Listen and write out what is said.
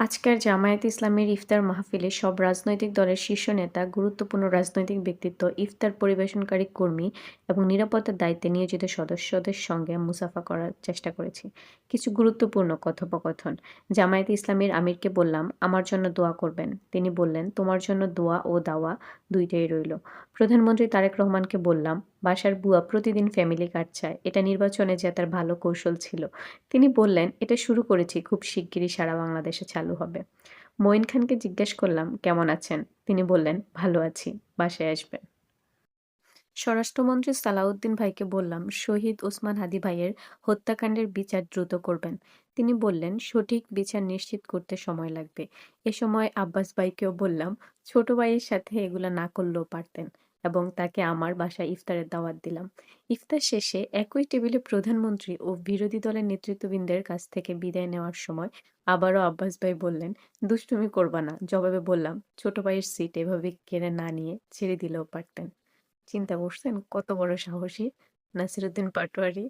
আজকের জামায়াতে ইসলামীর ইফতার মাহফিলে সব রাজনৈতিক দলের শীর্ষ নেতা, গুরুত্বপূর্ণ রাজনৈতিক ব্যক্তিত্ব, ইফতার পরিবেশনকারী কর্মী এবং নিরাপত্তার দায়িত্বে নিয়োজিত সদস্যদের সঙ্গে মুসাফা করার চেষ্টা করেছি। কিছু গুরুত্বপূর্ণ কথোপকথন। জামায়াতে ইসলামীর আমিরকে বললাম, আমার জন্য দোয়া করবেন। তিনি বললেন, তোমার জন্য দোয়া ও দাওয়া দুইটাই রইল। প্রধানমন্ত্রী তারেক রহমানকে বললাম, বাসার বুয়া প্রতিদিন ফ্যামিলি কার্ড চায়। এটা নির্বাচনে জেতার ভালো কৌশল ছিল। তিনি বললেন, এটা শুরু করেছি, খুব শিগগিরই সারা বাংলাদেশে চালু হবে। মঈন খানকে জিজ্ঞেস করলাম, কেমন আছেন? তিনি বললেন, ভালো আছি, বাসায় আসবেন। স্বরাষ্ট্রমন্ত্রী সালাউদ্দিন ভাইকে বললাম, শহীদ ওসমান হাদি ভাইয়ের হত্যাকাণ্ডের বিচার দ্রুত করবেন। তিনি বললেন, সঠিক বিচার নিশ্চিত করতে সময় লাগবে। এ সময় আব্বাস ভাইকেও বললাম, ছোট ভাইয়ের সাথে এগুলা না করলেও পারতেন, এবং তাকে আমার বাসায় ইফতারের দাওয়াত দিলাম। ইফতার শেষে একই টেবিলে প্রধানমন্ত্রী ও বিরোধী দলের নেতৃত্ববৃন্দের কাছ থেকে বিদায় নেওয়ার সময় আবারও আব্বাস ভাই বললেন, দুষ্টুমি করবা না। জবাবে বললাম, ছোট ভাইয়ের সিট এভাবে কেড়ে না নিয়ে ছেড়ে দিলেও পারতেন। চিন্তা করছেন কত বড় সাহসী নাসিরুদ্দিন পাটোয়ারি?